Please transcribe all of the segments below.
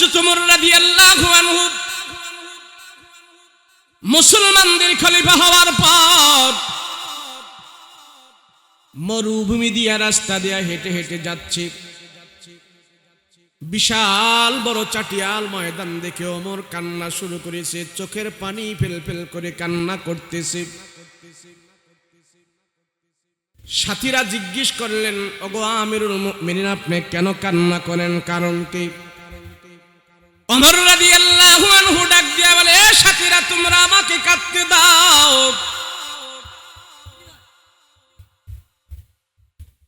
হযরত ওমর রাদিয়াল্লাহু আনহু মুসলমানদের খলিফা হওয়ার পর মরুভূমি দিয়া রাস্তা দিয়া হেঁটে হেঁটে যাচ্ছে। বিশাল বড় চাটিয়াল ময়দান দেখে ওমর কান্না শুরু করেছে, চোখের পানি ফেল ফেল করে কান্না করতেছে। সাথীরা জিজ্ঞেস করলেন, ওগো আমিরুল মুমিনিন, আপনি কেন কান্না করেন, কারণ কি? ওমর রাদিয়াল্লাহু আনহু ডাক দিয়া বলে, এ সাথীরা, তোমরা আমাকে কাঁদতে দাও,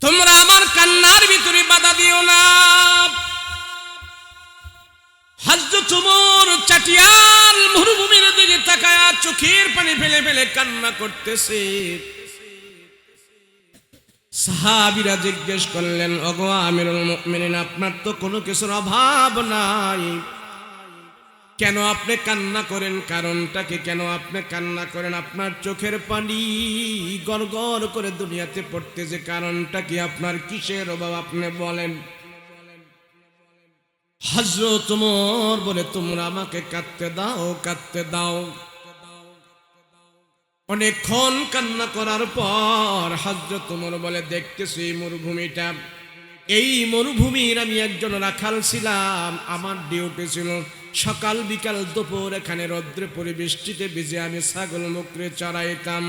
তোমরা আমার কান্নার ভিতরে বাধা দিও না। হযরত ওমর চাটিয়াল মরুভূমির দিকে তাকায়া চোখের পানি ফেলে ফেলে কান্না করতেছে। সাহাবীরা জিজ্ঞেস করলেন, ওগো আমিরুল মুমিনিন, আপনার তো কোনো কিছুর অভাব নাই, কেন আপনি কান্না করেন, কারণটা কি? কেন আপনি কান্না করেন? আপনার চোখের পানি গড়গড় করে দুনিয়াতে পড়তেছে, কারণটা কি? আপনার কিসের অভাব আপনি বলেন। হযরত ওমর বলে, তোমরা আমাকে কাঁদতে দাও, কাঁদতে দাও। অনেকক্ষণ কান্না করার পর হযরত ওমর বলে, দেখতেছি মরুভূমিটা, এই মরুভূমির আমি একজন রাখাল ছিলাম, আমার ডিউটি ছিল সকাল বিকাল দুপুর এখানে রৌদ্রে পরিবৃষ্টিতে ভিজে আমি ছাগল মুখরে চড়াইতাম।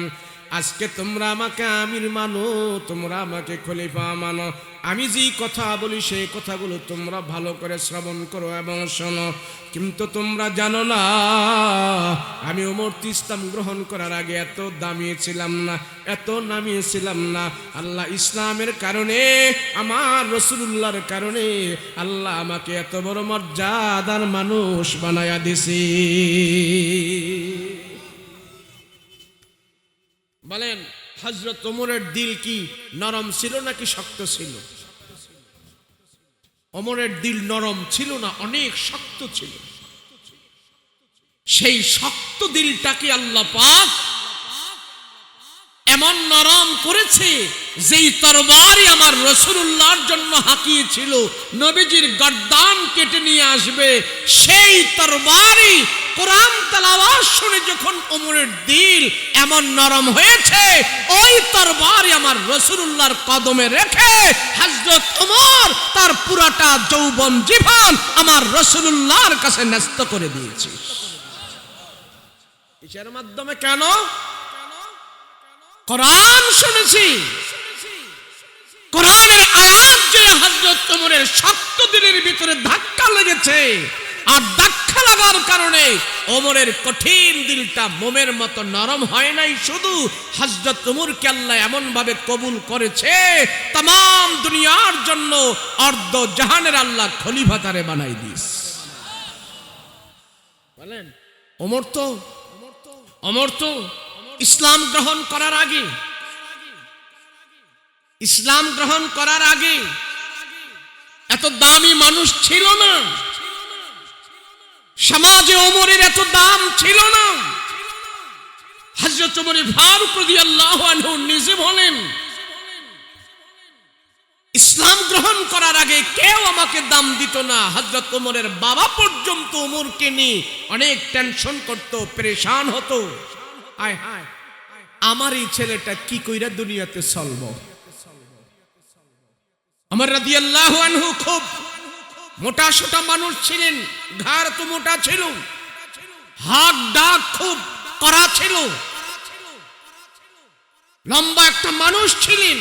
আজকে তোমরা আমাকে আমির মানো, তোমরা আমাকে খলিফা মানো, আমি যেই কথা বলি সেই কথাগুলো তোমরা ভালো করে শ্রবণ করো এবং শোনো। কিন্তু তোমরা জানো না, আমি ওমর ইসলাম গ্রহণ করার আগে এত দামি ছিলাম না, এত নামি ছিলাম না। আল্লাহ ইসলামের কারণে, আমার রাসূলুল্লাহর কারণে আল্লাহ আমাকে এত বড় মর্যাদার মানুষ বানায়া দিছি। বলেন, হযরত ওমরের দিল কি নরম ছিল নাকি শক্ত ছিল? ওমরের দিল নরম ছিল না, অনেক শক্ত ছিল। সেই শক্ত দিলটাকে আল্লাহ পাক এমন নরম করেছে, যেই তরবারি আমার রাসূলুল্লাহর জন্য হাঁকিয়েছিল, নবীজির গর্দান কেটে নিয়ে আসবে, সেই তরবারি কোরআন তেলাওয়াত শুনে যখন ওমরের দিল এমন নরম হয়েছে, ওই তরবারি আমার রাসূলুল্লাহর কদমে রেখে হযরত ওমর তার পুরাটা যৌবন জীবন আমার রাসূলুল্লাহর কাছে ন্যস্ত করে দিয়েছে। কিসের মাধ্যমে? কেন? কোরআন শুনেছি, কোরআনের আয়াত যে হযরত ওমরের শক্ত দিলের ভিতরে ধাক্কা লেগেছে, আর ধাক্কা লাগার কারণে ওমরের কঠিন দিলটা মোমের মতো নরম হয় নাই। শুধু হযরত ওমরকে আল্লাহ এমন ভাবে কবুল করেছে, तमाम দুনিয়ার জন্য অর্ধ জাহানের আল্লাহ খলিফা তারে বানাই দিয়েছে। বলেন, ওমর তো ইসলাম গ্রহণ করার আগে এত দামি মানুষ ছিল না, সমাজে ওমরের এত দাম ছিল না। হযরত ওমর ফারুক রাদিয়াল্লাহু আনহু নিজে বলেন, ইসলাম গ্রহণ করার আগে কেউ আমাকে দাম দিত না। হযরত ওমরের বাবা পর্যন্ত ওমরকে নিয়ে অনেক টেনশন করত, পরেশান হতো। হায় হায়, আমার এই ছেলেটা কি কইরা দুনিয়াতে চলবো। ওমর রাদিয়াল্লাহু আনহু খুব মোটা সোটা মানুষ ছিলেন, ঘাড় তো মোটা ছিল, হাত ডাক খুব কড়া ছিল, লম্বা একটা মানুষ ছিলেন।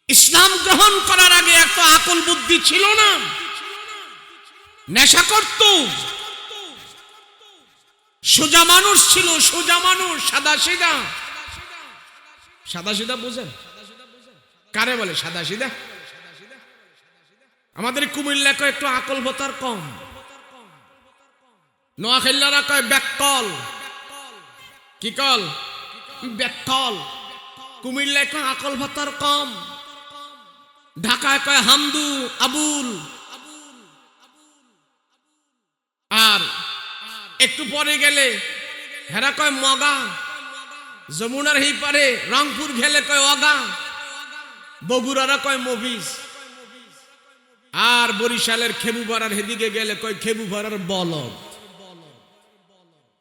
ইসলাম গ্রহণ করার আগে এত আকল বুদ্ধি ছিল না, নেশা করত, সোজা মানুষ ছিল, সোজা মানুষ, সাদা সিধা। সাদা সিধা বুঝেন কারে বলে? সাদা সিধা আমাদের কুমিল্লা কয় একটু আকল ভতার কম, নোয়াখালীরা কয় ব্যাককল। কি কল? ব্যাককল। কুমিল্লায় কয় আকল ভতার কম, ঢাকায় কয় হামদু আবুল, আর একটু পরে গেলে হেরা কয় মগা, যমুনার এই পারে রংপুর গেলে কয় অগা, বগুড়ারা কয় মভিজ। আর বরিশালের খেবু ভরার হেদিকে গেলে কই খেবু ভরার বলদ।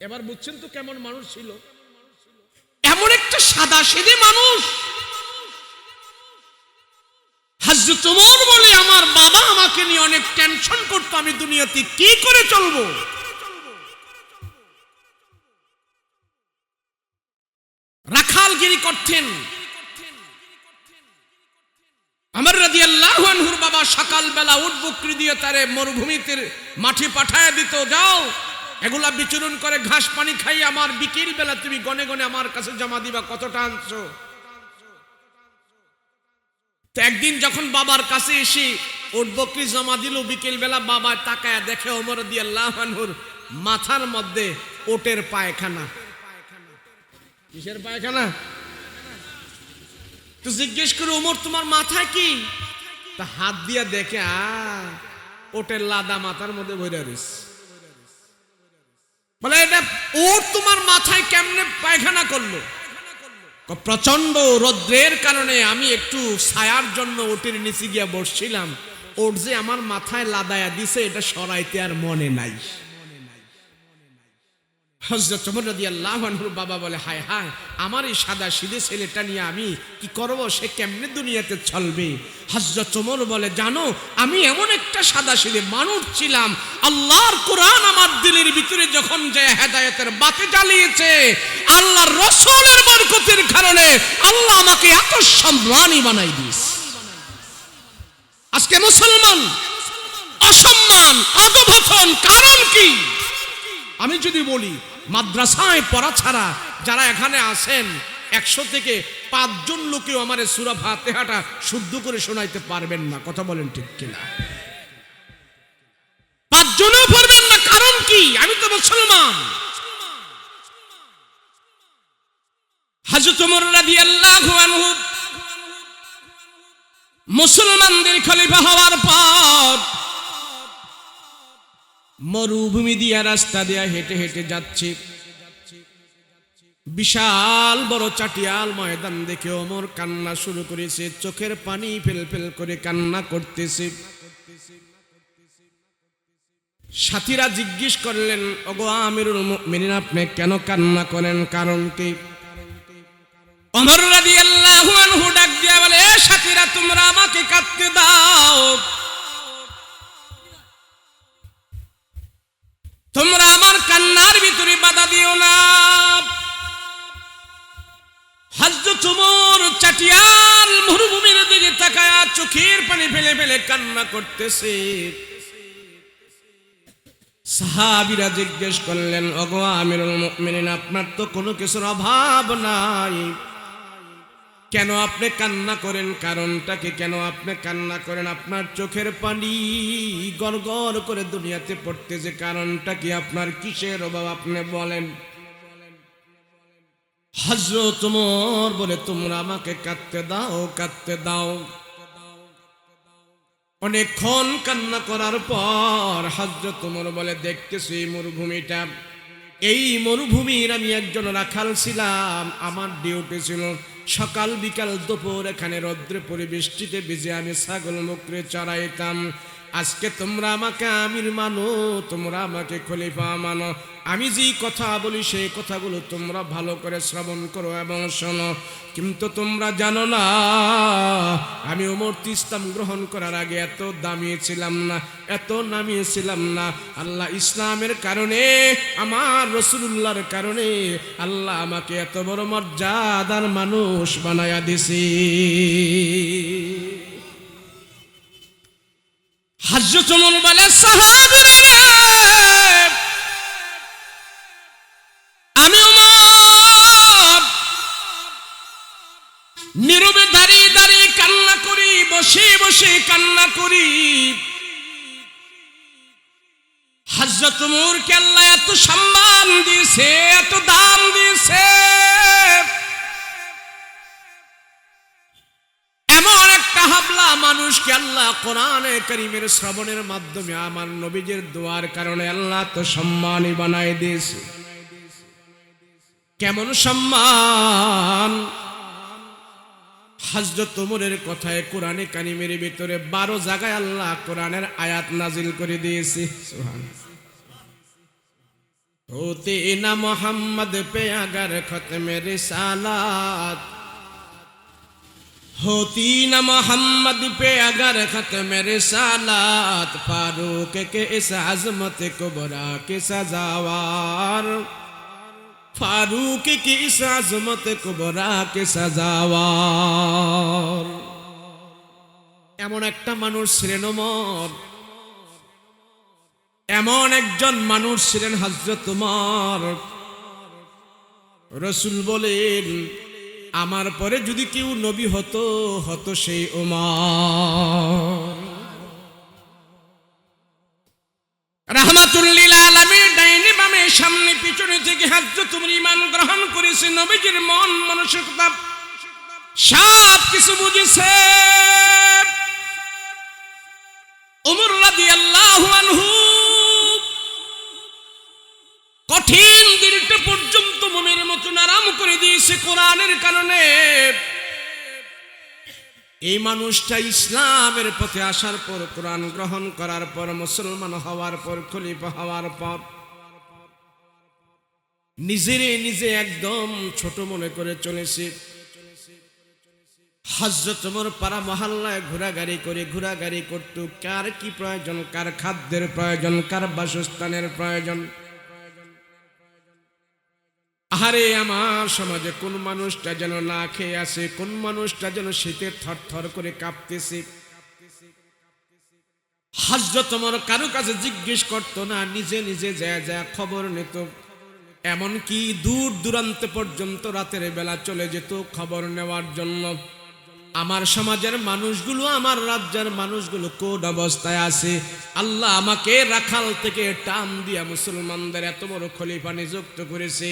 এবার বুঝছেন তো কেমন মানুষ ছিল। এমন একটা সাদা সিধে মানুষ। হযরত ওমর বলে আমার বাবা আমাকে নিয়ে অনেক টেনশন করতো, আমি দুনিয়াতে কি করে চলবো। রাখালগিরি করতেন। ওমর রাদিয়াল্লাহু আনহুর বাবা সকালবেলা উট বকরি দিয়ে তারে মরুভূমিতে মাঠে পাঠায় দিত, যাও এগুলা বিচরণ করে ঘাস পানি খাই, আমার বিকেল বেলা তুমি গনে গনে আমার কাছে জমা দিবা কতটা আনছো। তো একদিন যখন বাবার কাছে এসে উট বকরি জমা দিল, বিকেল বেলা বাবা তাকায় দেখে ওমর রাদিয়াল্লাহু আনহুর মাথার মধ্যে ওটের পায়খানা। কিসের পায়খানা? তো জিজ্ঞেস করে ওমর তোমার মাথায় কি? তা হাত দিয়া দেখে ওটের লাদা মাথার মধ্যে ভরে রয়েছে। বলে এটা ওট তোমার মাথায় কেমনে পায়খানা করলো? প্রচন্ড রৌদ্রের কারণে আমি একটু ছায়ার জন্য ওটের নিচে গিয়া বসছিলাম, ওট যে আমার মাথায় লাদায়া দিছে এটা সরাইতে আর মনে নাই। হযরত ওমর রাদিয়াল্লাহু আনহুর বাবা বলে হায় হায়, আমার এই সাদা সিধে ছেলেটা নিয়ে আমি কি করব, সে কেমনে দুনিয়াতে চলবে। হযরত ওমর বলে জানো আমি এমন একটা সাদা সিধে মানুষ ছিলাম, আল্লাহর কোরআন আমার দিলের ভিতরে যখন যে হেদায়েতের বাতি জ্বালিয়েছে, আল্লাহর রাসূলের বরকতের কারণে আল্লাহ আমাকে এত সম্মানী বানাই দিয়েছে। আজকে মুসলমান অসম্মান অধঃপতন কারণ কি? আমি যদি বলি মাদ্রাসায় পড়া ছাড়া যারা এখানে আছেন 100 থেকে 5 জন লোকেও আমার সূরা ফাতিহাটা শুদ্ধ করে শোনাইতে পারবেন না। কথা বলেন ঠিক কিনা? 5 জনও পারবেন না। কারণ কি? আমি তো মুসলমান। হযরত ওমর রাদিয়াল্লাহু আনহু মুসলমানদের খলিফা হওয়ার পর মরুভূমি দিয়া রাস্তা দিয়া হেঁটে হেঁটে যাচ্ছে। বিশাল বড় চাটিয়াল ময়দান দেখে ওমর কান্না শুরু করেছে, চোখের পানি ফেল ফেল করে কান্না করতেছে। সাথীরা জিজ্ঞেস করলেন ওগো আমিরুল মুমিনিন আপনি কেন কান্না করেন, কারণ কি? ওমর রাদিয়াল্লাহু আনহু ডাক দিয়া বলে এ সাথীরা তোমরা আমাকে কাঁদতে দাও, তোমরা আমার কান্নার ভিতরে বাধা দিও না। হযরত ওমর চাটিয়াল মরুভূমির দিকে তাকায়া চোখের পানি ফেলে ফেলে কান্না করতেছে। সাহাবীরা জিজ্ঞেস করলেন ওগো আমিরুল মুমিনিন আপনার তো কোনো কিছুর অভাব নাই, কেন আপনি কান্না করেন, কারণটা কি? কেন আপনি কান্না করেন? আপনার চোখের পানি গড়গড় করে দুনিয়াতে পড়তেছে, কারণটা কি? আপনার কিসের অভাব আপনি বলেন। হযরত ওমর বলে তোমরা আমাকে কাঁদতে দাও, কাঁদতে দাও। অনেকক্ষণ কান্না করার পর হযরত ওমর বলে দেখতেছি মরুভূমিটা, এই মরুভূমির আমি একজন রাখাল ছিলাম, আমার ডিউটি ছিল সকাল বিকাল দুপুর এখানে রৌদ্রে পড়ে বৃষ্টিতে ভিজে আমি ছাগল মুকরে চড়াইতাম। আজকে তোমরা আমাকে আমির মানো, তোমরা আমাকে খলিফা মানো, আমি যেই কথা বলি সেই কথাগুলো তোমরা ভালো করে শ্রবণ করো এবং শোনো। কিন্তু তোমরা জানো না আমি ওমর ইসলাম গ্রহণ করার আগে এত দামি ছিলাম না, এত নামি ছিলাম না। আল্লাহ ইসলামের কারণে, আমার রাসূলুল্লাহর কারণে আল্লাহ আমাকে এত বড় মর্যাদার মানুষ বানায়া দিছি। হযরত ওমর বলে সাহাবীরা আমি ওমর নীরবে দাঁড়িয়ে দাঁড়িয়ে কান্না করি, বসে বসে কান্না করি। হযরত ওমরকে আল্লাহ এত সম্মান দিয়েছে, এত দাম দিয়েছে, এমন একটা হাবলা মানুষকে আল্লাহ কোরআনে কারীমের শ্রবণের মাধ্যমে আমার নবীজির দোয়ার কারণে আল্লাহ তো সম্মানী বানায় দিয়েছে। কেমন সম্মান! হযরত ওমরের কথায় কোরআনে কারিমের ভিতরে 12 জায়গায় আল্লাহ কোরআনের আয়াত নাজিল করে দিয়েছে। সুবহানাল্লাহ। होते ना मोहम्मद पे अगर खत्म रिसालत, होती न मोहम्मद पे अगर खत्म रिसालत, फारूक के इस अजमत कुबरा के सजावार, फारूक की इस अजमत कुबरा के सजावार। এমন একটা মানুষ ছিলেন ওমর, এমন একজন মানুষ ছিলেন হযরত ওমর। রাসূল বলেন আমার পরে যদি কেউ নবী হতো হতো সেই ওমর। রাহমাতুল লিল আলামিন ডাইনে বামে সামনে পিছনে থেকে হযরত ওমর ঈমান গ্রহণ করেছে, নবীজির মন মানসিকতা সব কিছু বুঝেছে। ওমর রাদিয়াল্লাহু আনহু কঠিন দিনটা পর্যন্ত মোমের মতন আরাম করে দিয়েছে কোরআনের কারণে। এই মানুষটা ইসলামের পথে আসার পর, কোরআন গ্রহণ করার পর, মুসলমান হওয়ার পর, খলিফা হওয়ার পর নিজে একদম ছোট মনে করে চলেছে। হযরত ওমর পাড়া মহল্লায় ঘোরাঘুরি করত। কার কি প্রয়োজন, কার খাদ্যের প্রয়োজন, কার বাসস্থানের প্রয়োজন। আরে আমার সমাজে কোন মানুষটা যেন না খেয়ে আছে, কোন মানুষটা যেন শীতে থরথর করে কাঁপতেছে। হযরত ওমর কারো কাছে জিজ্ঞেস করত না, নিজে যা খবর নিত। এমনকি দূর দূরান্ত পর্যন্ত রাতের বেলা চলে যেত খবর নেওয়ার জন্য। আমার সমাজের মানুষগুলো, আমার রাজ্যের মানুষগুলো কোন অবস্থায় আছে। আল্লাহ আমাকে রাখাল থেকে টান দিয়া মুসলমানদের এত বড় খলিফা নিযুক্ত করেছে।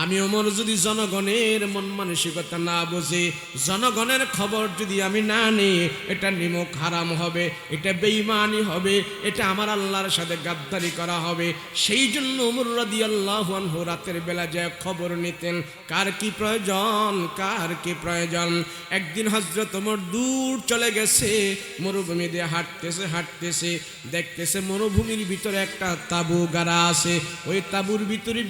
আমি ওমর যদি জনগণের মন মানসিকতা না বুঝি, জনগণের খবর যদি আমি না নিই, এটা নিমক হারাম হবে, এটা বেঈমানি হবে, এটা আমার আল্লাহর সাথে গাদ্দারি করা হবে। সেই জন্য ওমর রাদিয়াল্লাহু আনহু রাতের বেলা যায় খবর নিতেন, কার কি প্রয়োজন, কার কি প্রয়োজন। একদিন হযরত ওমর দূর চলে গেছে, মরুভূমি দিয়ে হাঁটতেছে, দেখতেছে মরুভূমির ভিতরে একটা তাবু গাড়া আছে। ওই তাবুর ভিতরে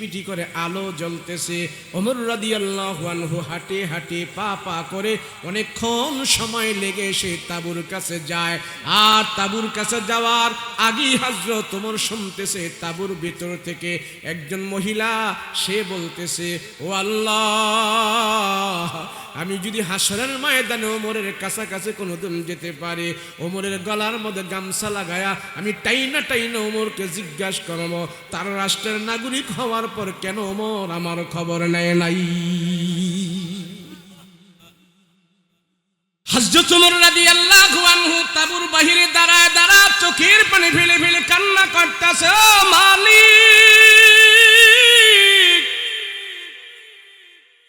মিটি করে আলো জ্বলতেছে। ওমর রাদিয়াল্লাহু আনহু হাঁটে পা করে অনেকক্ষণ সময় লেগে সেই তাবুর কাছে যায়। আর তাবুর কাছে যাওয়ার আগেই হযরত ওমর শুনতেছে তাবুর ভিতর থেকে একজন মহিলা, সে বলতেছে, ও আল্লাহ, আমি যদি হাসরের ময়দানে ওমরের কাছাকাছি কোনোদিন যেতে পারি, ওমরের গলার মধ্যে গামছা লাগায়া আমি টাইনা ওমরকে জিজ্ঞাসা করব, তার রাষ্ট্রের নাগরিক হওয়ার পর কেন ওমর আমার খবর নেয় নাই। হযরত ওমর রাদিয়াল্লাহু আনহু তাবুর বাহিরে দাঁড়ায় চোখের পানি ফেলে কান্না করতেছে, ও মালিক,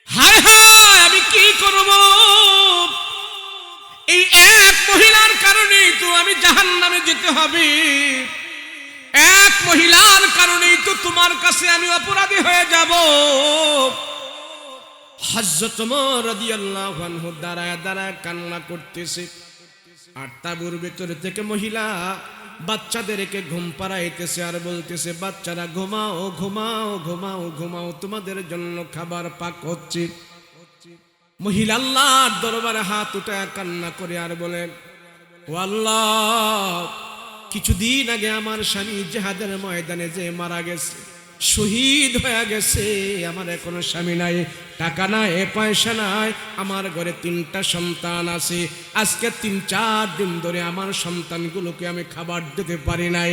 হায় আমি কি করব? এই এক মহিলার কারণেই তো আমি জাহান্নামে যেতে হবে, এক মহিলার কারণেই তো তোমার কাছে আমি অপরাধী হয়ে যাব। হযরত ওমর রাদিয়াল্লাহু আনহু দাঁড়ায় কান্না করতেছে। আর তাবুর ভিতর থেকে মহিলা বাচ্চাদেরকে ঘুম পাড়াইতেছে আর বলতেছে, বাচ্চারা ঘুমাও, তোমাদের জন্য খাবার পাক হচ্ছে। মহিলা আল্লাহর দরবারে হাত উঠায় কান্না করে আর বলেন, ও আল্লাহ, কিছুদিন আগে আমার স্বামী জিহাদের ময়দানে যে মারা গেছে, শহীদ হয়ে গেছে। আমার এখনো স্বামী নাই, টাকা নাই, পয়সা নাই, আমার ঘরে 3টা সন্তান আছে। আজকে 3-4 দিন ধরে আমার সন্তানগুলোকে আমি খাবার দিতে পারি নাই।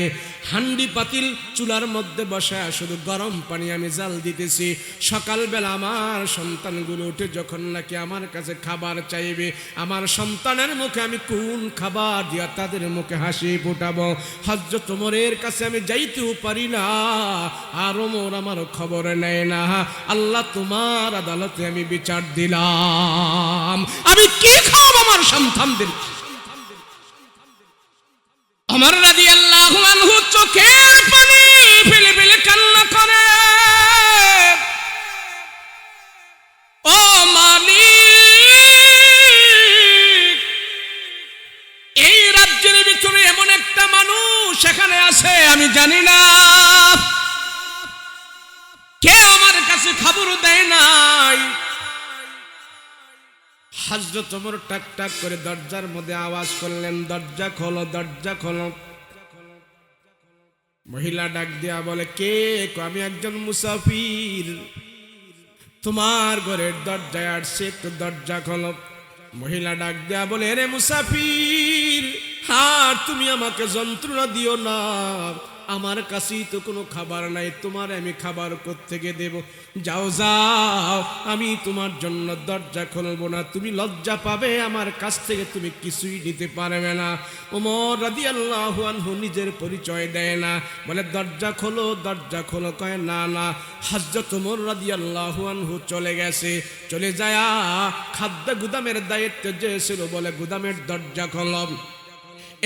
হান্ডি পাতিল চুলার মধ্যে বসা শুধু গরম পানি আমি জাল দিতেছি। সকালবেলা আমার সন্তানগুলো উঠে যখন নাকি আমার কাছে খাবার চাইবে, আমার সন্তানের মুখে আমি কোন খাবার দিয়া তাদের মুখে হাসি ফোটাবো? হযরত ওমরের কাছে আমি যাইতেও পারি না, আর ওমর আমার খবর নেয় না। আল্লাহ তোমার আদালতে আমি বিচার দিলাম, আমি কি খাওয়াবো আমার সন্তানদের? ওমর রাদিয়াল্লাহু আনহু চোখের পানি ফেলে কান্না করে, ও মালিক, কোথায় আছে আমি জানি না, কেউ আমার কাছে খবর দেয় নাই। হযরত ওমর টাক টাক করে দরজার মধ্যে আওয়াজ করলেন, দরজা খোলো, দরজা খোলো। মহিলা ডাক দিয়া বলে, কে? আমি একজন মুসাফির, তোমার ঘরের দরজায় আসছে, একটু দরজা খোলো। মহিলা ডাক দিয়া বলে, রে মুসাফির, আর তুমি আমাকে যন্ত্রণা দিও না, আমার কাছেই তো কোনো খাবার নাই, তোমার আমি খাবার কোত্থেকে দেব? যাও যাও, আমি তোমার জন্য দরজা খুলবো না, তুমি লজ্জা পাবে, আমার কাছ থেকে তুমি কিছুই নিতে পারবে না। ওমর রাদিয়াল্লাহু আনহু নিজের পরিচয় দেয় না, বলে দরজা খোলো, দরজা খোলো। কয় না না। হযরত ওমর রাদিয়াল্লাহু আনহু চলে গেছে, চলে যায় খাদ্য গুদামের দায়িত্বে যে ছিল, বলে গুদামের দরজা খোলো,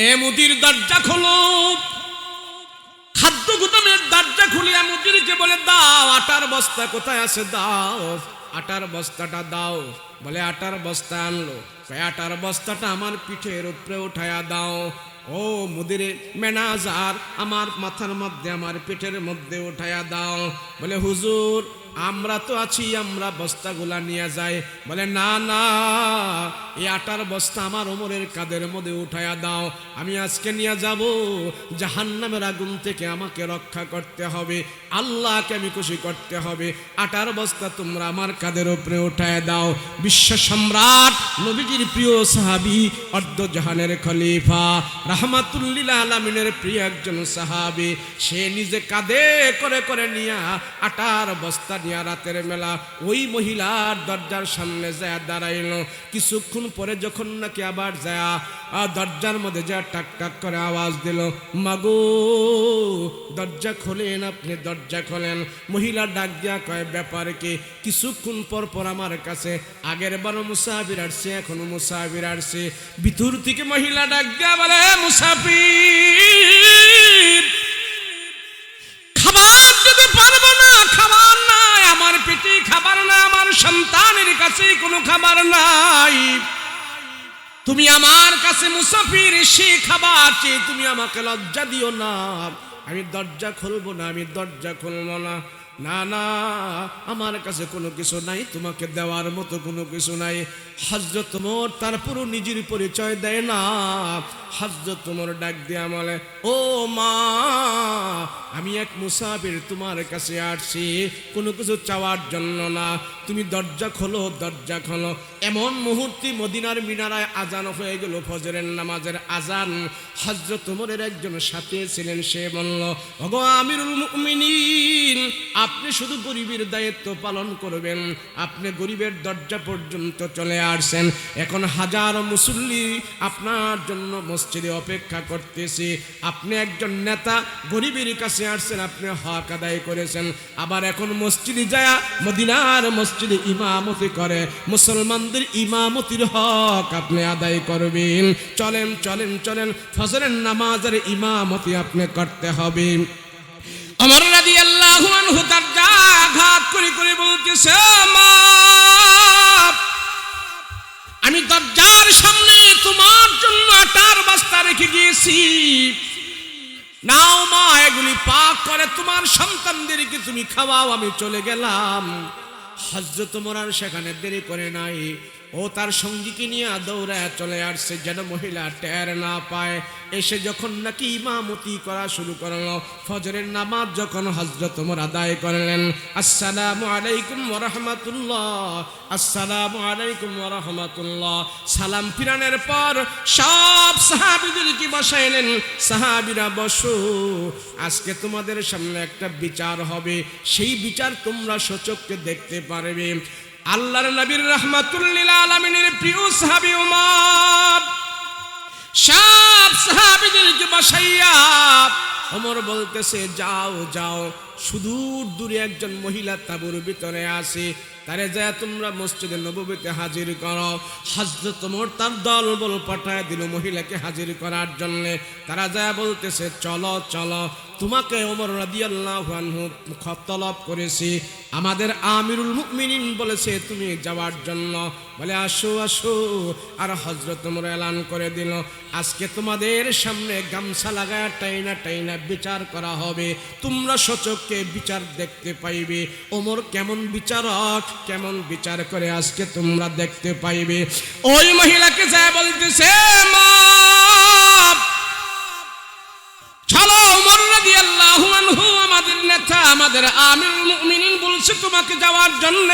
এ মুদির দরজা খোলো। খাদ্য গুদামের দরজা খুলিয়া মুদিরকে বলে, দাও আটার বস্তা কোথায় আছে, দাও আটার বস্তাটা দাও। বলে আটার বস্তা আনলো। আটার বস্তাটা আমার পিঠের উপরে উঠায়া দাও। ও মুদিরে ম্যানেজার, আমার মাথার মধ্যে আমার পিঠের মধ্যে উঠায়া দাও। বলে হুজুর আমরা তো আছি, আমরা বস্তাগুলা নিয়ে যাই। বলে না না, এই আটার বস্তা আমার ওমরের কাঁধের মধ্যে উঠায়া দাও, আমি আজকে নিয়ে যাব, জাহান্নামের আগুন থেকে আমাকে রক্ষা করতে হবে, আল্লাহকে আমি খুশি করতে হবে, আটার বস্তা তোমরা আমার কাঁধের উপরে উঠায়া দাও। বিশ্ব সম্রাট নবীজির প্রিয় সাহাবী, অর্ধ জাহানের খলিফা, রাহমাতুল লিল আলামিনের প্রিয় একজন সাহাবী, সে নিজে কাঁধে করে করে নিয়ে আটার বস্তা নিয়ে রাতের বেলা ওই মহিলার দরজার সামনে যায় দাঁড়াইল। কিছুক্ষণ পরে যখন নাকি আবার যায় দরজার মধ্যে যা টাক টাক করে আওয়াজ দিল, মাগো দরজা খোলেন, আপনি দরজা খোলেন। মহিলা ডাক দিয়া কয়, ব্যাপার কি? কিছুক্ষণ পর পর আমার কাছে আগের বার মুসাফির আসছে, এখনো মুসাফির আসছে। ভিতর থেকে মহিলা ডাক দিয়া বলে, মুসাফির খাবার দিতে পারবো না, খাবার নাই আমার পেটে, খাবার না আমার সন্তানের কাছে কোনো খাবার নাই, তুমি আমার কাছে মুসাফির, সে খাবার চেয়ে তুমি আমাকে লজ্জা দিও না, আমি দরজা খুলবো না, আমি দরজা খুলবো না। না না, আমার কাছে কোনো কিছু নাই, তোমাকে দেওয়ার মতো কোনো কিছু নাই। হযরত ওমর তারপর নিজের পরিচয় দেয় না। হযরত ওমর ডাক দিয়া বলে, ও মা, আমি এক মুসাফির, তোমার কাছে আসছি কোনো কিছু চাওয়ার জন্য না, তুমি দরজা খোলো, দরজা খোলো। এমন মুহূর্তে মদিনার মিনারায় আজান হয়ে গেল, ফজরের নামাজের আজান। হযরত ওমরের একজন সাথী ছিলেন, সে বলল, ওগো আমিরুল মুমিনিন, আপনি শুধু গরিবের দায়িত্ব পালন করবেন, আপনি গরিবের দরজা পর্যন্ত চলে আসছেন, এখন হাজার মুসল্লি আপনার জন্য মসজিদে অপেক্ষা করতেছে, আপনি একজন নেতা, গরিবের কাছে আসছেন, আপনি হক আদায় করেছেন, আবার এখন মসজিদে যায় মদিনার মসজিদে ইমামতি করে, মুসলমানদের ইমামতির হক আপনি আদায় করবেন। চলেন চলেন চলেন, ফজরের নামাজের ইমামতি আপনি করতে হবে। ওমর রাদিয়াল্লাহু আনহু দরজা আঘাত করে করে বলতেছে, মা, আমি দরজার সামনে তোমার জন্য আটার বস্তা রেখে গিয়েছি, নাও মা, এগুলি পাক করে তোমার সন্তানদেরকে তুমি খাওয়াও, আমি চলে গেলাম। হযরত ওমর আর সেখানে দেরি করে নাই, ও তার সঙ্গীকে নিয়ে দৌড়ায় চলে আসছে, যেন মহিলা টের না পায়। এসে যখন নাকি ইমামতি করা শুরু করলো, ফজরের নামাজ যখন হযরত ওমর আদায় করলেন, আসসালামু আলাইকুম ওয়া রাহমাতুল্লাহ, আসসালামু আলাইকুম ওয়া রাহমাতুল্লাহ, সালাম ফিরানোর পর সব সাহাবীদেরকে বসাইলেন, সাহাবীরা বসো, আজকে তোমাদের সামনে একটা বিচার হবে, সেই বিচার তোমরা সচক্ষে দেখতে পারবে। আল্লাহর নবীর রাহমাতুল লিল আলামিনের প্রিয় সাহাবী ওমর সব সাহাবীদেরকে বসাইয়া ওমর বলতেছে, যাও যাও, সুদূর দূরে একজন মহিলা তাঁবুর ভিতরে আছে, তারে যায় তোমরা মসজিদে নববীতে হাজির করো। হযরত ওমর তার দল বল পাঠায় দিল মহিলাকে হাজির করার জন্য। তারা যায় বলতেছে, চলো চলো, তোমাকে ওমর রাদিয়াল্লাহু আনহু তলব করেছি, আমাদের আমিরুল মুমিনিন বলেছে তুমি যাওয়ার জন্য, বলে আসো আসো। আর হযরত ওমর এলান করে দিল, আজকে তোমাদের সামনে গামছা লাগায় টাইনা টাইনা বিচার করা হবে, তোমরা সচক্ষে বিচার দেখতে পাইবে। ওমর কেমন বিচারক, কেমন বিচার করে আজকে তোমরা দেখতে পাইবে। ওই মহিলাকে যা বলতেছে, মা চলো, ওমর রাদিয়াল্লাহু আনহু আমাদের নেতা, আমাদের আমিরুল মুমিনিন বলছে তোমাকে যাওয়ার জন্য।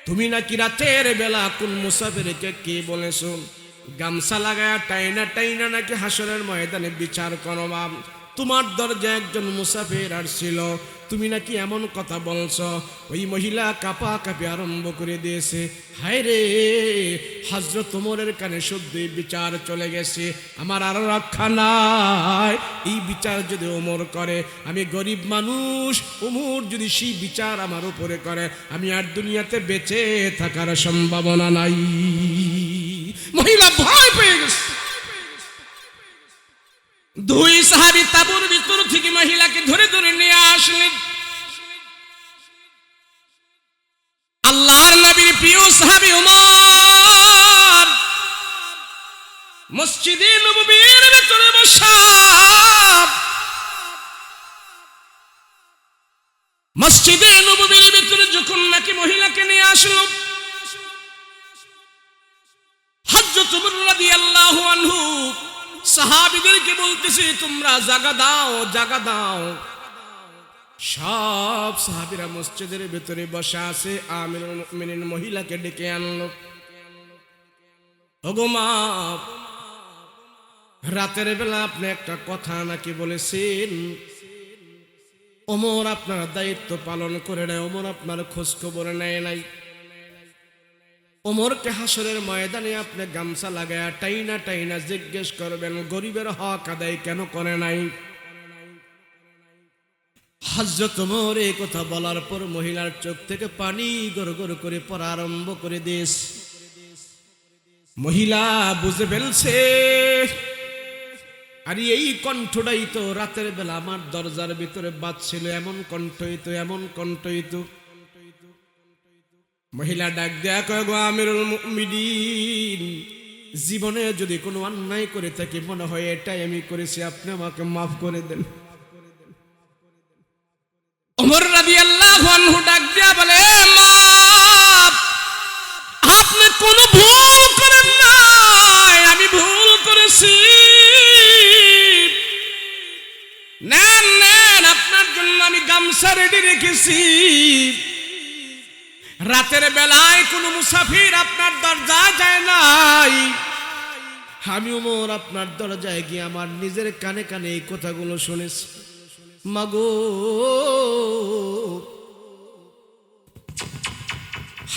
তুমি নাকি রাতের বেলা কোন মুসাফিরকে কি বলেছো, গামছা লাগায় টাইনা টাইনা নাকি হাসরের ময়দানে বিচার করবা। তোমার দরজায় একজন মুসাফির আসছিল, তুমি নাকি এমন কথা বলছো। ওই মহিলা কাঁপা কাঁপি আরম্ভ করে দিয়েছে, হায় রে, হযরত ওমরের কানে শুদ্ধই বিচার চলে গেছে, আমার আর রক্ষা নাই। এই বিচার যদি ওমর করে, আমি গরিব মানুষ, ওমর যদি সেই বিচার আমার উপরে করে, আমি আর দুনিয়াতে বেঁচে থাকার সম্ভাবনা নাই। মহিলা ভয় পেয়ে গেছে। দুই সাহাবী তাঁবুর ভিতর থেকে মহিলাকে ধরে ধরে নিয়ে আসলেন। আল্লাহর নবীর প্রিয় সাহাবী ওমর মসজিদে নববীর ভিতরে বসা, মসজিদে নববীর ভিতরে যখন নাকি মহিলাকে নিয়ে আসলো, হযরত ওমর রাদিয়াল্লাহু আনহু সাহাবীদেরকে বলতেছে, তোমরা জায়গা দাও, জায়গা দাও। সব সাহাবীরা মসজিদের ভিতরে বসা আছে। আমিরুল মুমিনিন মহিলাকে ডেকে আনলো, ওগো মা, রাতের বেলা আপনি একটা কথা নাকি বলেছেন, ওমর আপনার দায়িত্ব পালন করে নেয়, ওমর আপনার খোঁজ খবর নেয় নাই। ওমরকে হাসরের ময়দানে আপনি গামছা লাগায়া টাইনা টাইনা জিজ্ঞেস করবেন, গরিবের হক আদায় কেন করে নাই। হযরত ওমর এই কথা বলার পর মহিলার চোখ থেকে পানি গড় গড় করে পড়া আরম্ভ করে দিয়েছে। মহিলা বুঝে ফেলছে, আরে এই কণ্ঠটাই তো রাতের বেলা আমার দরজার ভিতরে বাজছিল, এমন কণ্ঠই তো, এমন কণ্ঠই তো। মহিলা ডাক দেয়া কয়, গো আমিরুল মুমিনিন, জীবনে যদি কোনো অন্যায় করে থাকি, মনে হয় এটাই আমি করেছি, আপনি আমাকে মাফ করে দেন। ওমর রাদিয়াল্লাহু আনহু ডাক দেয়া বলে, মা, আপনি কোনো ভুল করেন নাই, আমি ভুল করেছি। নেন নেন, আপনার জন্য আমি গামছা রেডি রেখেছি। রাতের বেলায় কোন মুসাফির আপনার দরজায় যায় নাই, আমি ওমর আপনার দরজায় গিয়ে আমার নিজের কানে কানে এই কথাগুলো শুনেছি। মাগো,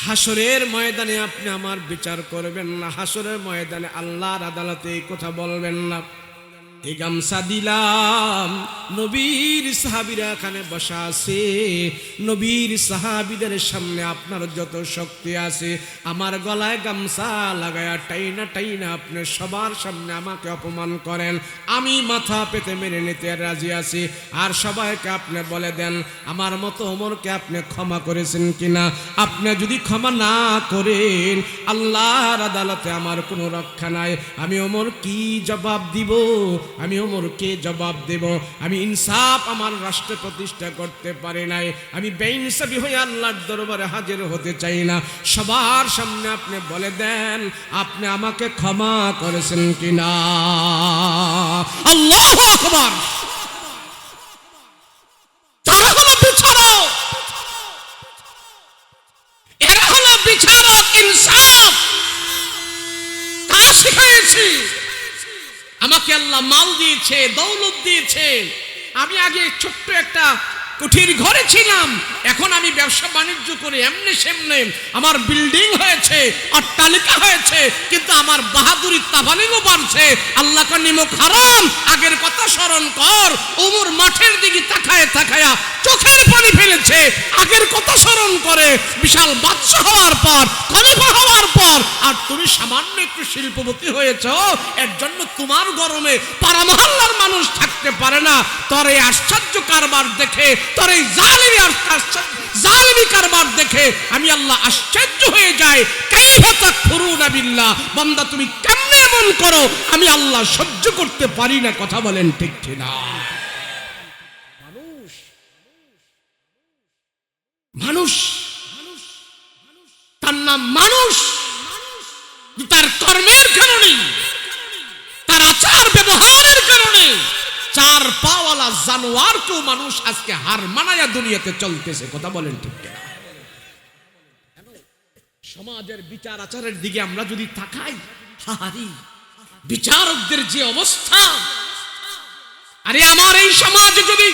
হাসরের ময়দানে আপনি আমার বিচার করবেন না, হাসরের ময়দানে আল্লাহর আদালতে এই কথা বলবেন না। এই গামছা দিলাম, নবীর সাহাবীরা এখানে বসা আছে, নবীর সাহাবীদের সামনে আপনার যত শক্তি আছে, আমার গলায় গামছা লাগায়া টাইনা টাইনা আপনি সবার সামনে আমাকে অপমান করেন, আমি মাথা পেতে মেনে নিতে রাজি আছি। আর সবাইকে আপনি বলে দেন, আমার মতো ওমরকে আপনি ক্ষমা করেছেন কিনা। আপনি যদি ক্ষমা না করেন, আল্লাহর আদালতে আমার কোনো রক্ষা নাই। আমি ওমর কি জবাব দিব, আমি ওমরকে জবাব দেব। আমি ইনসাফ আমার রাষ্ট্রে প্রতিষ্ঠা করতে পারি নাই, আমি বেইনসাফি হয়ে আল্লাহর দরবারে হাজির হতে চাই না। সবার সামনে আপনি বলে দেন, আপনি আমাকে ক্ষমা করেছেন কিনা। আল্লাহু আকবার। তারা হলো বিচারক, এরা হলো বিচারক, ইনসাফ তারা শিখাইছি। আমাকে আল্লাহ মাল দিয়েছে, দৌলত দিয়েছে। আমি আগে ছোট্ট একটা কুঠির ঘরে ছিলাম, এখন আমি ব্যবসা বাণিজ্য করে এমনি সেমনে আমার বিল্ডিং হয়েছে, অট্টালিকা হয়েছে, কিন্তু আমার বাহাদুরির তাবালিগও বাড়ছে। আল্লাহ কা নিমক হারাম, আগের কথা স্মরণ কর। ওমর মাঠের দিকে তাকায় তাকায়া চোখের পানি ফেলেছে, আগের কথা স্মরণ করে। বিশাল বাদশা হওয়ার পর, খলিফা হওয়ার পর, আর তুমি সামান্য একটু শিল্পপতি হয়েছ, এর জন্য তোমার গরমে পাড়া মহল্লার মানুষ থাকতে থাকতে পারে না। তোর এই আশ্চর্য কারবার দেখে, তোর এই জালিমি কারবার দেখে আমি আল্লাহ আশ্চর্য হয়ে যাই। কাইফা তাকফুরুনা বিল্লাহ, বান্দা তুমি কেমনে এমন করো, আমি আল্লাহ সহ্য করতে পারি না। কথা বলেন ঠিক না? মানুষ, তার নাম মানুষ, তার কর্মের কারণে, তার আচার ব্যবহারের কারণে চার পাওয়ালা জানোয়ারকেও মানুষ আজকে হার মানায়া দুনিয়াতে চলতেছে। কথা বলেন ঠিক না? সমাজের বিচার আচারের দিকে আমরা যদি তাকাই, হাহারি বিচারকদের যে অবস্থা। আরে আমার এই সমাজে যদি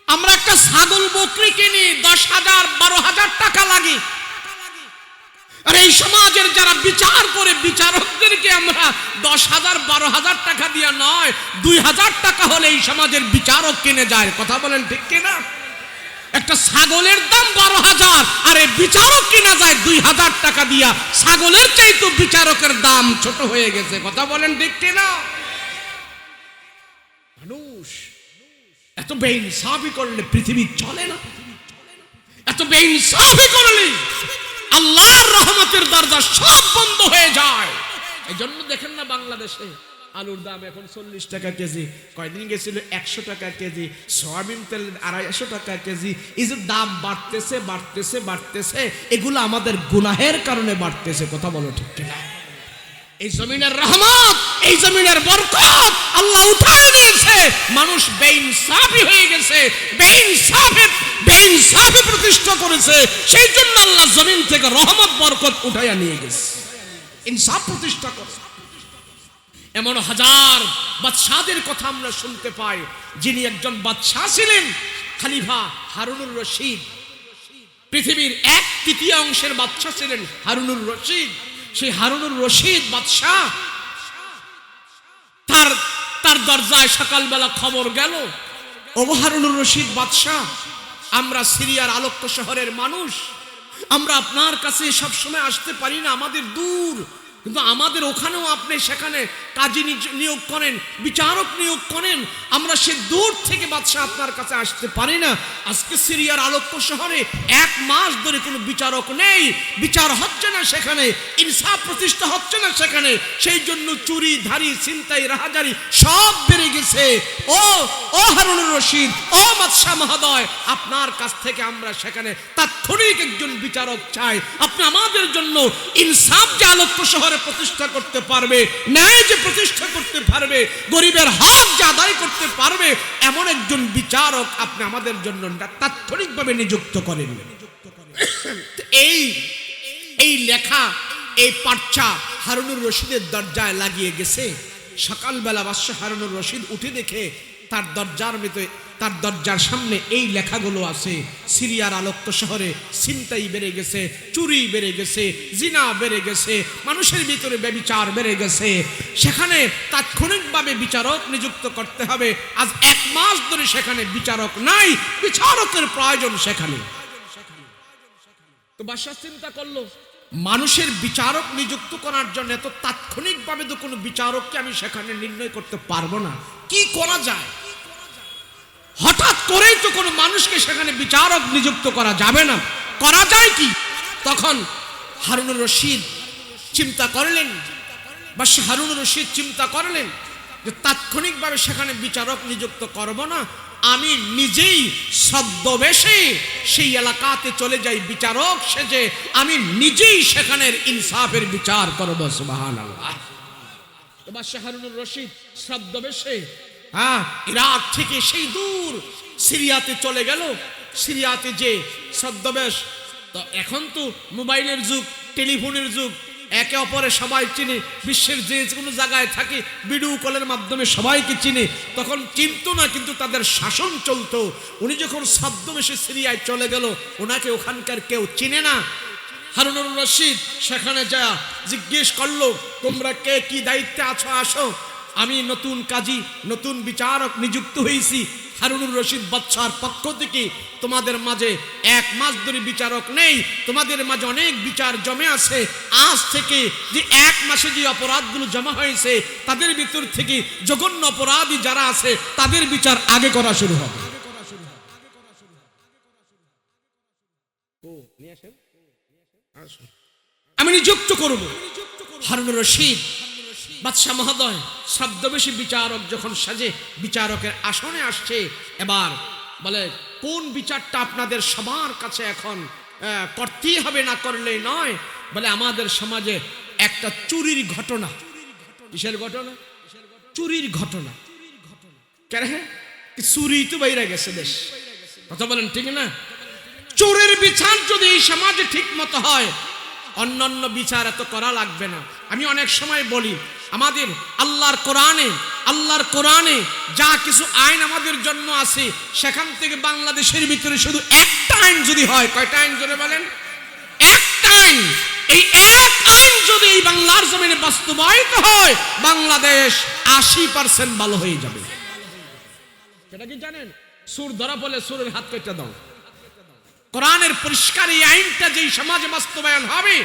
আমরা একটা ছাগল বকরি কিনি 10,000 12,000 টাকা লাগে, আর এই সমাজের যারা বিচার করে বিচারকদেরকে আমরা 10,000 12,000 টাকা দিয়ে নয়, 2,000 টাকা হলে এই সমাজের বিচারক কিনে যায়। কথা বলেন ঠিক কিনা? একটা ছাগলের দাম 12,000 আর এই বিচারক কিনা যায় 2,000 টাকা দিয়া। ছাগলের চাইতে বিচারকের দাম ছোট হয়ে গেছে। কথা বলেন ঠিক কিনা? মানুষ এত বেইনসাফি করলে পৃথিবী চলে না। এত বেইনসাফি করলে আল্লাহর রহমতের দরজা সব বন্ধ হয়ে যায়। এই জন্য দেখেন না বাংলাদেশে আলুর দাম এখন 40 টাকা কেজি, কয়দিন গেছিল 100 টাকা কেজি, সয়াবিন তেল 250 টাকা কেজি। এই যে দাম বাড়তেছে বাড়তেছে বাড়তেছে, এগুলো আমাদের গুনাহের কারণে বাড়তেছে। কথা বলো ঠিক কিনা? এই জমিনের রহমত, এই জমিনের বরকত আল্লাহ উঠায় নিয়েছে। মানুষ বেইনসাফি হয়ে গেছে, বেইনসাফি প্রতিষ্ঠা করেছে। সেই জন্য আল্লাহ জমিন থেকে রহমত বরকত উঠাইয়া নিয়ে গেছে, ইনসাফ প্রতিষ্ঠা করেছে। এমন হাজার বাদশাদের কথা আমরা শুনতে পাই, যিনি একজন বাদশাহ ছিলেন, খলিফা হারুনুর রশিদ। পৃথিবীর 1/3 বাদশাহ ছিলেন হারুনুর রশিদ। সেই হারুনুর রশিদ বাদশাহ, তার দরজায় সকালবেলা খবর গেল, ও হারুনুর রশিদ বাদশাহ, আমরা সিরিয়ার আলোক্য শহরের মানুষ, আমরা আপনার কাছে সব সময় আসতে পারি না, আমাদের দূর, কিন্তু আমাদের ওখানেও আপনি সেখানে কাজী নিয়োগ করেন, বিচারক নিয়োগ করেন, আমরা সে দূর থেকে বাদশাহ আপনার কাছে আসতে পারি না। আজকে সিরিয়ার আলোক্য শহরে 1 মাস ধরে কোনো বিচারক নেই, বিচার হচ্ছে না সেখানে, ইনসাফ প্রতিষ্ঠা হচ্ছে না সেখানে। সেই জন্য চুরি ধারি ছিনতাই রাহাজারি সব বেড়ে গেছে। ও হারুনুর রশিদ, ও বাদশাহ মহোদয়, আপনার কাছ থেকে আমরা সেখানে তাৎক্ষণিক একজন বিচারক চাই। আপনি আমাদের জন্য ইনসাফ যে আলোক্য শহরে প্রতিষ্ঠা করতে পারবে, ন্যায় যে প্রতিষ্ঠা করতে পারবে, গরিবের হক যে আদায় করতে পারবে, এমন একজন বিচারক আপনি আমাদের জন্য তাৎক্ষণিকভাবে নিযুক্ত করেন। এই লেখা, এই পাঠা হারুনুর রশিদের দরজায় লাগিয়ে গেছে। সকালবেলা বাদশাহ হারুনুর রশিদ উঠে দেখে তার দরজার সামনে এই লেখাগুলো আছে, সিরিয়ার আলোক্য শহরে ছিনতাই বেড়ে গেছে, চুরি বেড়ে গেছে, জিনা বেড়ে গেছে, মানুষের ভিতরে ব্যভিচার বেড়ে গেছে, সেখানে তাৎক্ষণিকভাবে বিচারক নিযুক্ত করতে হবে। আজ 1 মাস ধরে সেখানে বিচারক নাই, বিচারকের প্রয়োজন সেখানে। তো বাদশাহ চিন্তা করলো, মানুষের বিচারক নিযুক্ত করার জন্য এত তাৎক্ষণিকভাবে তো কোনো বিচারককে আমি সেখানে নির্ণয় করতে পারবো না, কি করা যায়? হঠাৎ করেই তো কোনো মানুষকে সেখানে বিচারক নিযুক্ত করা যাবে না, করা যায় কি? তখন হারুনুর রশিদ চিন্তা করলেন, বাদশাহ হারুনুর রশিদ চিন্তা করলেন যে তাৎক্ষণিকভাবে সেখানে বিচারক নিযুক্ত করব না, আমি নিজেই ছদ্মবেশে সেই এলাকাতে চলে যাই, বিচারক সেজে আমি নিজেই সেখানের ইনসাফের বিচার করব। সুবহানাল্লাহ। বাদশাহ হারুনুর রশিদ ছদ্মবেশে ইরাক থেকে সেই দূর সিরিয়াতে চলে গেল। সিরিয়াতে যে ছদ্মবেশ, তো এখন তো মোবাইলের যুগ, টেলিফোনের যুগ, একে অপরে সবাই চিনে, বিশ্বের যে কোনো জায়গায় থাকে ভিডিও কলের মাধ্যমে সবাইকে চিনে। তখন চিনতো না, কিন্তু তাদের শাসন চলতো। উনি যখন ছদ্মবেশে সিরিয়ায় চলে গেল, ওনাকে ওখানকার কেউ চিনে না। হারুনুর রশিদ সেখানে যা জিজ্ঞেস করলো, তোমরা কে কি দায়িত্বে আছো, আসো, আমি নতুন কাজী, নতুন বিচারক নিযুক্ত হয়েছি, হারুনুর রশিদ বাদশার পক্ষ থেকে তোমাদের মাঝে 1 মাস ধরে বিচারক নেই, তোমাদের মাঝে অনেক বিচার জমে আছে। আজ থেকে যে 1 মাসে যে অপরাধগুলো জমা হয়েছে তাদের ভিতর থেকে জঘন্য অপরাধী যারা আছে তাদের বিচার আগে করা শুরু হবে। আমি নিযুক্ত করব হারুনুর রশিদ বাদশাহ মহোদয় ছদ্মবেশী বিচারক যখন সাজে বিচারকের আসনে আসছে, এবার বলে কোন বিচারটা আপনাদের সবার কাছে এখন করতেই হবে, না করলেই নয়। বলে আমাদের সমাজে একটা চুরির ঘটনা। কিসের ঘটনা? চুরির ঘটনা। কেন? চুরি তো বাইরে গেছে দেশ, কথা বলেন ঠিক না? চোরের বিচার যদি এই সমাজে ঠিক মতো হয়, অন্যান্য বিচার এত করা লাগবে না। আমি অনেক সময় বলি আমাদের আল্লাহর কোরআনে যা কিছু আইন আমাদের জন্য আছে, সেখান থেকে বাংলাদেশের ভিতরে শুধু একটা আইন যদি হয়, কয়টা আইন জোরে বলেন? একটা আইন। এই এক আইন যদি এই বাংলার জমিনে বাস্তবায়িত হয়, বাংলাদেশ 80% ভালো হয়ে যাবে। সেটা কি জানেন? সুর ধরা বলে সুরের হাত কেটে দাও। কোরআনের পরিষ্কার এই আইনটা যেই সমাজে বাস্তবায়ন হবে,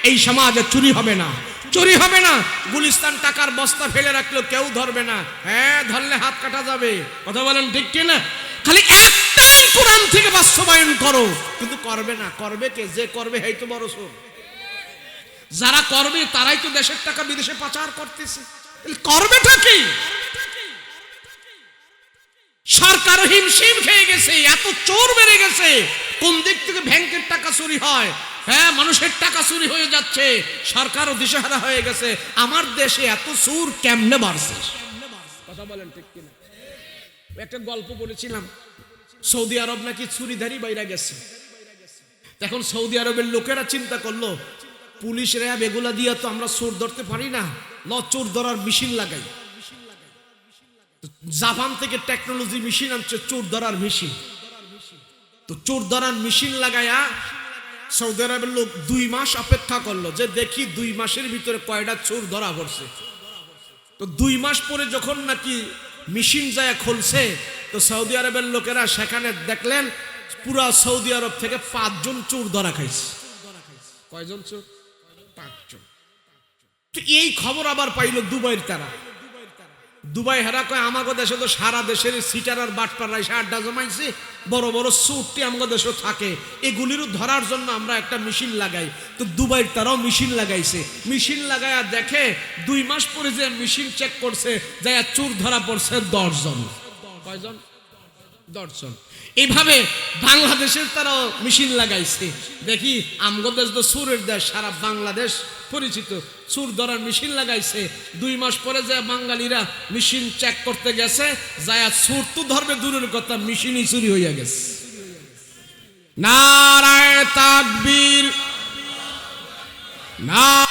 এই সমাজে চুরি হবে না, চুরি হবে না। গুলিস্তান টাকার বস্তা ফেলে রাখলেও কেউ ধরবে না। হ্যাঁ, ধরলে হাত কাটা যাবে, কথা বলেন ঠিক কি না? খালি একটাই কোরআন থেকে বাস্তবায়ন করো, কিন্তু করবে না। করবে কে? যে করবে এই তো বড় চোর। যারা করবে তারাই তো দেশের টাকা বিদেশে পাচার করতেছে। করবেটা কি? সরকার হিমশিম খেয়ে গেছে, এত চোর বেড়ে গেছে। কোন দিক থেকে ব্যাংকের টাকা চুরি হয়, হ্যাঁ মানুষের টাকা চুরি হয়ে যাচ্ছে, সরকারও দিশেহারা হয়ে গেছে। আমার দেশে এত চোর কেমনে বাড়ছে? কথা বলেন ঠিক কিনা? একটা গল্প বলেছিলাম, সৌদি আরব নাকি চুরিধারি বাইরে গেছে। এখন সৌদি আরবের লোকেরা চিন্তা করলো, পুলিশ র্যাব এগুলা দিয়ে তো আমরা চোর ধরতে পারি না, চোর ধরার মেশিন লাগাই। জাপান থেকে টেকনোলজি মেশিন আনছে, চোর ধরার মেশিন। তো চোর ধরার মেশিন লাগায়া সৌদি আরবের লোক 2 মাস অপেক্ষা করলো যে দেখি 2 মাসের ভিতরে কয়টা চোর ধরা পড়ছে। তো 2 মাস পরে যখন নাকি মেশিন যায় খুলছে, তো সৌদি আরবের লোকেরা সেখানে দেখলেন পুরা সৌদি আরব থেকে 5 জন চোর ধরা খাইছে। কয়জন চোর? 5 জন। তো এই খবর আবার পাইল দুবাইয়ের তারা। দুবাই হেরা কয় আমাগো দেশে তো সারা দেশের সিটার আর বাটপার রাইসা আড্ডা জমাইছে, বড় বড় চোরটি আমাগো দেশে থাকে, এগুলিরও ধরার জন্য আমরা একটা মেশিন লাগাই। তো দুবাইয়ের তারাও মেশিন লাগাইছে। মেশিন লাগায়া দেখে 2 মাস পরে যে মেশিন চেক করছে, যায় চোর ধরা পড়ছে 10 জন। কয়জন? 10 জন। এইভাবে বাংলাদেশের তারাও মেশিন লাগাইছে। দেখি আমগো দেশ তো চোরের দেশ, সারা বাংলাদেশ পরিচিত, চোর ধরার মেশিন লাগাইছে। 2 মাস পরে যে বাঙালিরা মেশিন চেক করতে গেছে, যায় চোর তো ধরবে দূরের কথা, মেশিনই চুরি হইয়া গেছে। নারায়ে তাকবীর, না